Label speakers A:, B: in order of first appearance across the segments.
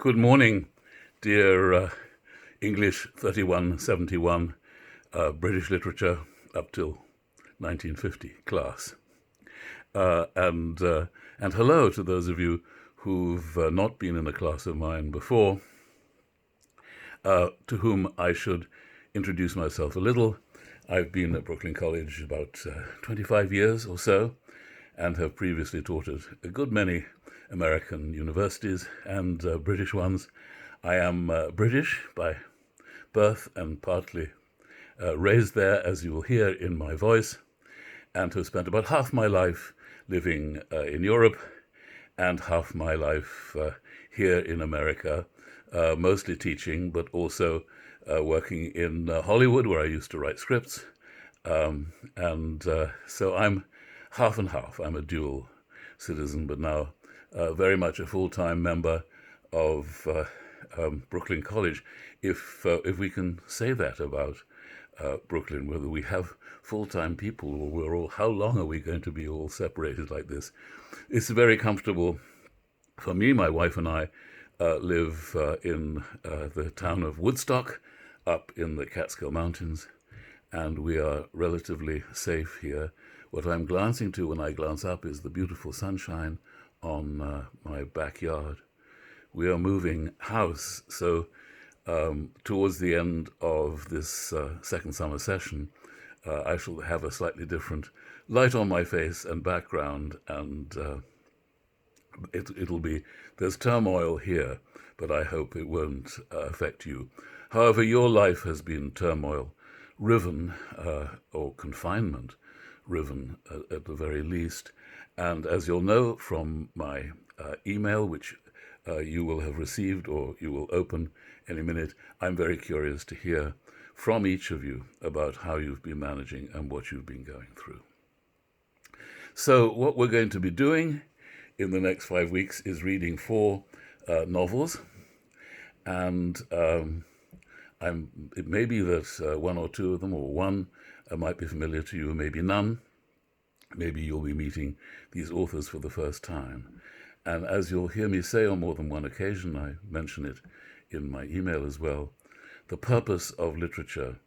A: Good morning, dear English 3171, British literature up till 1950 class. And hello to those of you who've not been in a class of mine before, to whom I should introduce myself a little. I've been at Brooklyn College about 25 years or so, and have previously taught at a good many American universities and British ones. I am British by birth and partly raised there, as you will hear in my voice, and have spent about half my life living in Europe and half my life here in America, mostly teaching, but also working in Hollywood, where I used to write scripts. So I'm half and half. I'm a dual citizen, but now very much a full-time member of Brooklyn College. If we can say that about Brooklyn, whether we have full-time people or we're all, how long are we going to be all separated like this? It's very comfortable for me. My wife and I live in the town of Woodstock, up in the Catskill Mountains, and we are relatively safe here. What I'm glancing to when I glance up is the beautiful sunshine on my backyard. We are moving house, so towards the end of this second summer session, I shall have a slightly different light on my face and background, and it'll be, there's turmoil here, but I hope it won't affect you. However, your life has been turmoil riven, or confinement riven at the very least. And as you'll know from my email, which you will have received or you will open any minute, I'm very curious to hear from each of you about how you've been managing and what you've been going through. So what we're going to be doing in the next 5 weeks is reading 4 novels, and it may be that one or two of them, or one, might be familiar to you, maybe none. Maybe you'll be meeting these authors for the first time. And as you'll hear me say on more than one occasion, I mention it in my email as well, the purpose of literature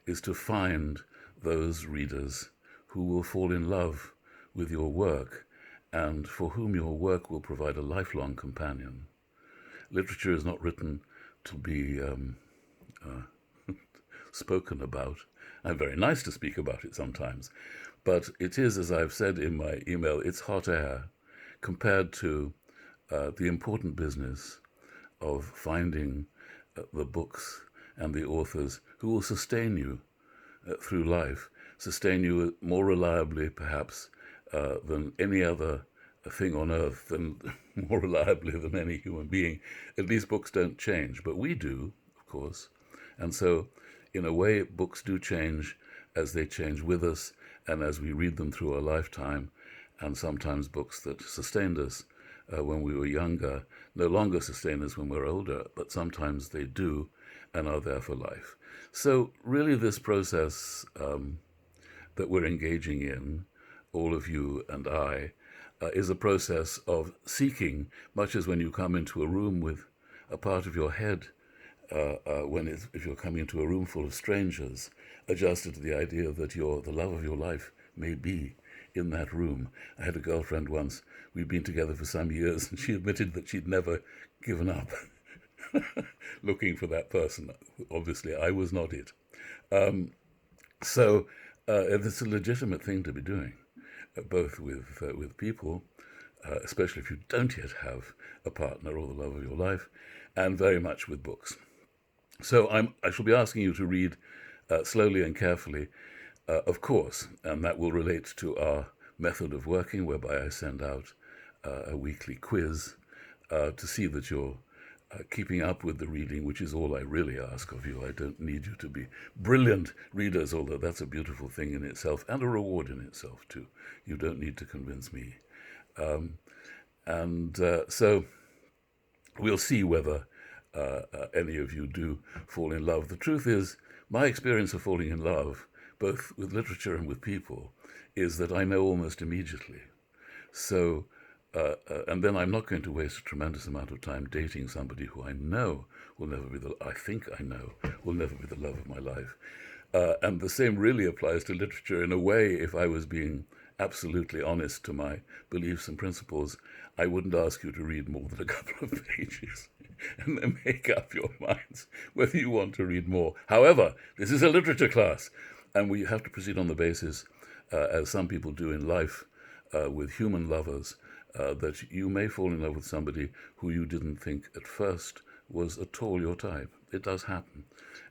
A: is to find those readers who will fall in love with your work and for whom your work will provide a lifelong companion. Literature is not written to be spoken about. I'm very nice to speak about it sometimes, but it is, as I've said in my email, it's hot air compared to the important business of finding the books and the authors who will sustain you through life, sustain you more reliably perhaps than any other thing on earth, and more reliably than any human being. At least books don't change, but we do, of course. And so in a way, books do change as they change with us and as we read them through our lifetime. And sometimes books that sustained us when we were younger no longer sustain us when we're older, but sometimes they do and are there for life. So really this process that we're engaging in, all of you and I, is a process of seeking, much as when you come into a room with a part of your head, if you're coming into a room full of strangers, adjusted to the idea that the love of your life may be in that room. I had a girlfriend once, we'd been together for some years, and she admitted that she'd never given up looking for that person. Obviously, I was not it. So it's a legitimate thing to be doing, both with people, especially if you don't yet have a partner or the love of your life, and very much with books. So I shall be asking you to read slowly and carefully, of course, and that will relate to our method of working, whereby I send out a weekly quiz to see that you're keeping up with the reading, which is all I really ask of you. I don't need you to be brilliant readers, although that's a beautiful thing in itself and a reward in itself too. You don't need to convince me. So we'll see whether any of you do fall in love. The truth is, my experience of falling in love, both with literature and with people, is that I know almost immediately. So And then I'm not going to waste a tremendous amount of time dating somebody who I know will never be I think I know, will never be the love of my life. And the same really applies to literature. In a way, if I was being absolutely honest to my beliefs and principles, I wouldn't ask you to read more than a couple of pages and then make up your minds whether you want to read more. However, this is a literature class, and we have to proceed on the basis, as some people do in life, with human lovers, that you may fall in love with somebody who you didn't think at first was at all your type. It does happen.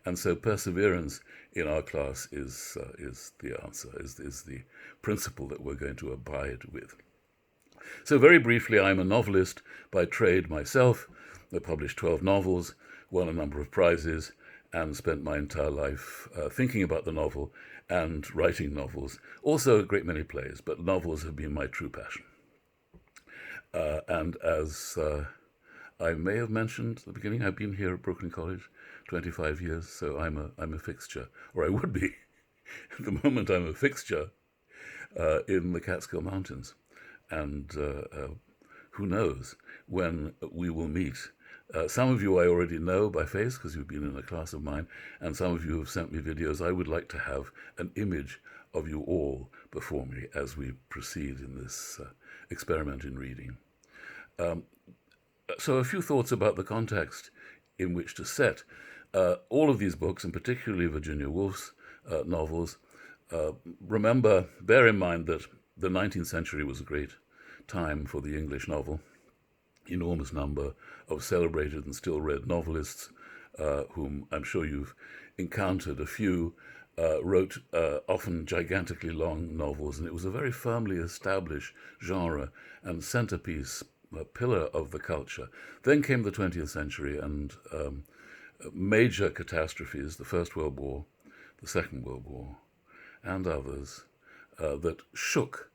A: And so perseverance in our class is the answer, is the principle that we're going to abide with. So very briefly, I'm a novelist by trade myself. I published 12 novels, won a number of prizes, and spent my entire life thinking about the novel and writing novels. Also a great many plays, but novels have been my true passion. And as I may have mentioned at the beginning, I've been here at Brooklyn College 25 years, so I'm a fixture, or I would be. At the moment, I'm a fixture in the Catskill Mountains. And who knows when we will meet. Some of you I already know by face because you've been in a class of mine, and some of you have sent me videos. I would like to have an image of you all before me as we proceed in this experiment in reading. So a few thoughts about the context in which to set all of these books, and particularly Virginia Woolf's novels. Bear in mind that the 19th century was a great time for the English novel. Enormous number of celebrated and still read novelists, whom I'm sure you've encountered. A few wrote often gigantically long novels, and it was a very firmly established genre and centerpiece, a pillar of the culture. Then came the 20th century and major catastrophes, the First World War, the Second World War, and others that shook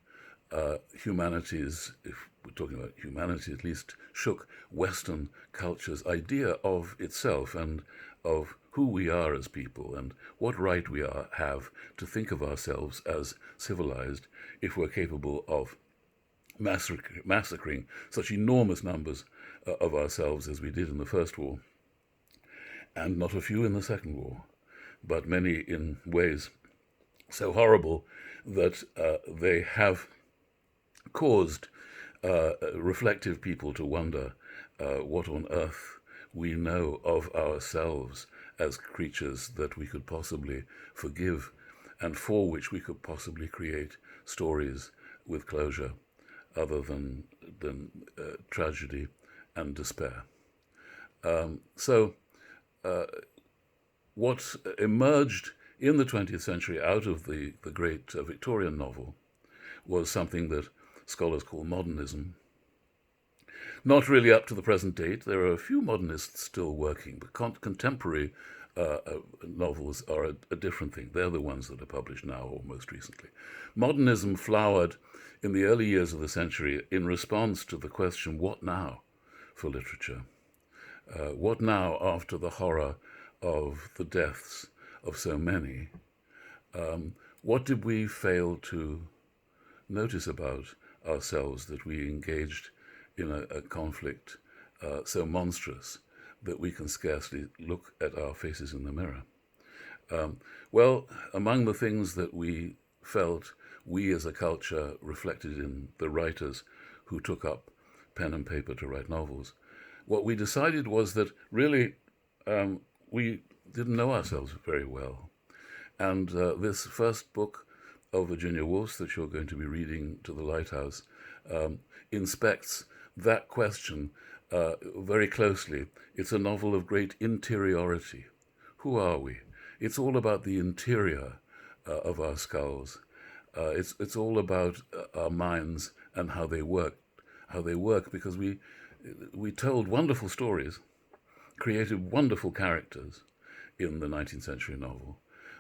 A: humanity's, if we're talking about humanity at least, shook Western culture's idea of itself and of who we are as people and what right we have to think of ourselves as civilized if we're capable of massacring such enormous numbers of ourselves as we did in the First War, and not a few in the Second War, but many in ways so horrible that they have caused reflective people to wonder what on earth we know of ourselves as creatures that we could possibly forgive and for which we could possibly create stories with closure other than tragedy and despair. What emerged in the 20th century out of the great Victorian novel was something that scholars call modernism. Not really up to the present date. There are a few modernists still working, but contemporary novels are a different thing. They're the ones that are published now or most recently. Modernism flowered in the early years of the century in response to the question, what now for literature? What now after the horror of the deaths of so many? What did we fail to notice about ourselves that we engaged in a conflict so monstrous that we can scarcely look at our faces in the mirror? Well, among the things that we felt, we as a culture reflected in the writers who took up pen and paper to write novels, what we decided was that really we didn't know ourselves very well. And this first book of Virginia Woolf's that you're going to be reading to the Lighthouse inspects that question very closely. It's a novel of great interiority. Who are we? It's all about the interior of our skulls. It's all about our minds and how they work because we told wonderful stories, created wonderful characters in the 19th century novel.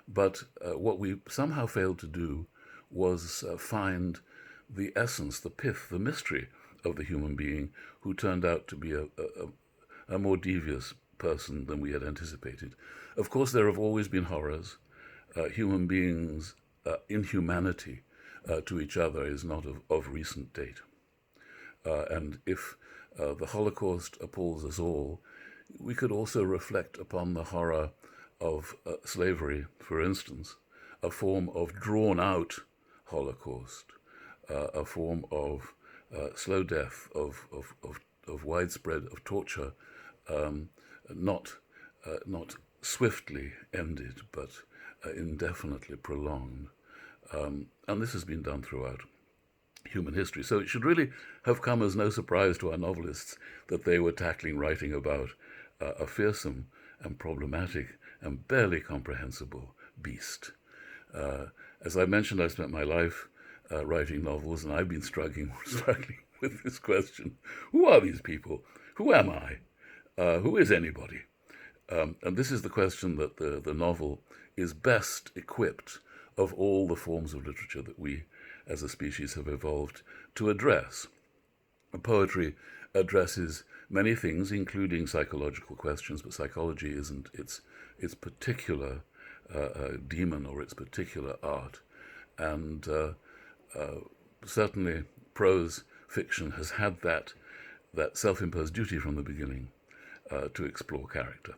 A: But what we somehow failed to do was find the essence, the pith, the mystery of the human being who turned out to be a more devious person than we had anticipated. Of course, there have always been horrors. Human beings' inhumanity to each other is not of recent date. And if the Holocaust appalls us all, we could also reflect upon the horror of slavery, for instance, a form of drawn-out Holocaust, a form of slow death, of widespread of torture, not swiftly ended, but indefinitely prolonged. And this has been done throughout human history. So it should really have come as no surprise to our novelists that they were tackling writing about a fearsome and problematic and barely comprehensible beast. As I mentioned, I spent my life writing novels, and I've been struggling with this question. Who are these people? Who am I? Who is anybody? And this is the question that the novel is best equipped of all the forms of literature that we as a species have evolved to address. Poetry addresses many things, including psychological questions, but psychology isn't its particular demon or its particular art. And certainly prose fiction has had that self-imposed duty from the beginning to explore character.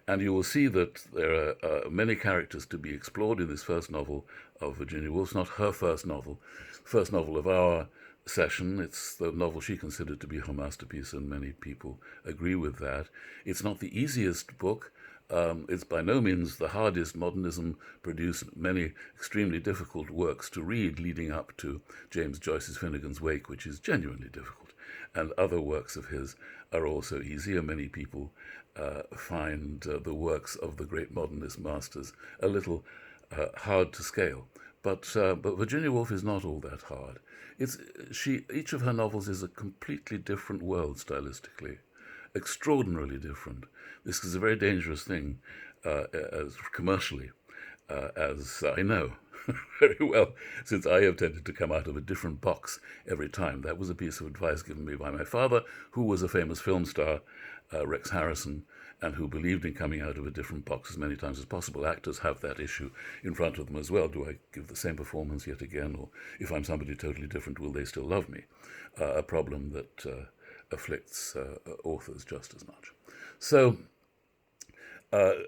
A: And you will see that there are many characters to be explored in this first novel of Virginia Woolf's, not her first novel of our session. It's the novel she considered to be her masterpiece, and many people agree with that. It's not the easiest book. It's by no means the hardest. Modernism produced many extremely difficult works to read leading up to James Joyce's Finnegan's Wake, which is genuinely difficult. And other works of his are also easier. Many people find the works of the great modernist masters a little hard to scale. But Virginia Woolf is not all that hard. Each of her novels is a completely different world stylistically, extraordinarily different. This is a very dangerous thing, as commercially, as I know very well, since I have tended to come out of a different box every time. That was a piece of advice given me by my father, who was a famous film star, Rex Harrison, and who believed in coming out of a different box as many times as possible. Actors have that issue in front of them as well. Do I give the same performance yet again? Or if I'm somebody totally different, will they still love me? A problem that afflicts authors just as much. So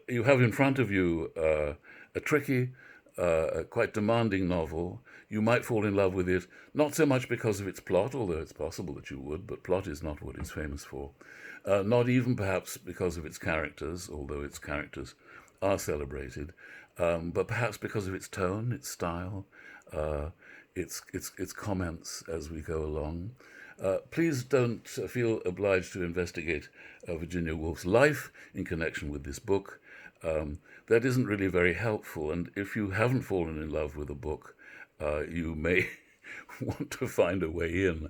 A: you have in front of you a tricky, a quite demanding novel. You might fall in love with it, not so much because of its plot, although it's possible that you would, but plot is not what it's famous for. Not even perhaps because of its characters, although its characters are celebrated, but perhaps because of its tone, its style, its comments as we go along. Please don't feel obliged to investigate Virginia Woolf's life in connection with this book. That isn't really very helpful, and if you haven't fallen in love with a book, you may want to find a way in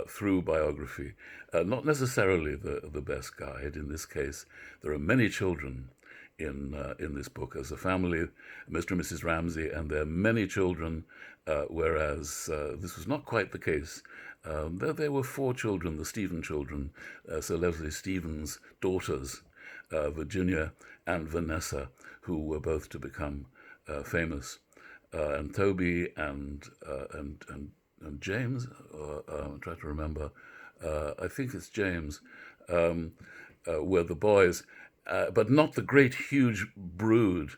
A: through biography. Not necessarily the best guide. In this case, there are many children in this book as a family, Mr. and Mrs. Ramsay, and there are many children, whereas this was not quite the case. There were 4 children, the Stephen children, Sir Leslie Stephen's daughters, Virginia and Vanessa, who were both to become famous, and Toby and James. I'm trying to remember. I think it's James. Were the boys, but not the great huge brood.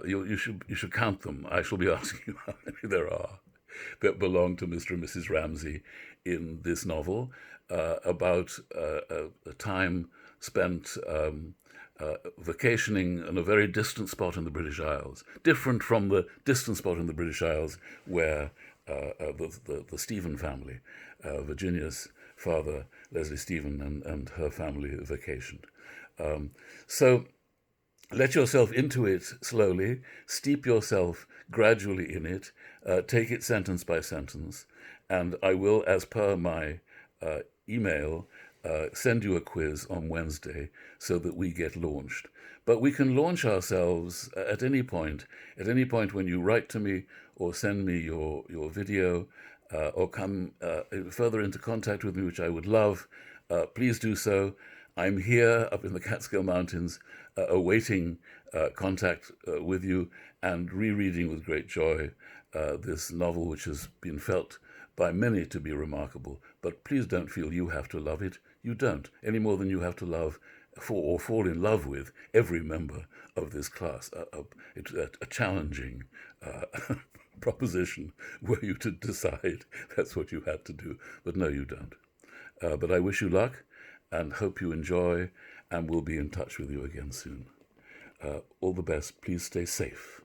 A: You should count them. I shall be asking you how many there are that belong to Mr. and Mrs. Ramsay in this novel, about a time spent vacationing in a very distant spot in the British Isles, different from the distant spot in the British Isles where the Stephen family, Virginia's father, Leslie Stephen, and her family vacationed. So let yourself into it slowly, steep yourself gradually in it, take it sentence by sentence, and I will, as per my email, send you a quiz on Wednesday so that we get launched. But we can launch ourselves at any point when you write to me or send me your video or come further into contact with me, which I would love. Please do so. I'm here up in the Catskill Mountains awaiting contact with you and rereading with great joy this novel, which has been felt by many to be remarkable, but please don't feel you have to love it. You don't, any more than you have to love or fall in love with every member of this class. It's a challenging proposition were you to decide that's what you had to do, but no, you don't. But I wish you luck and hope you enjoy, and we'll be in touch with you again soon. All the best. Please stay safe.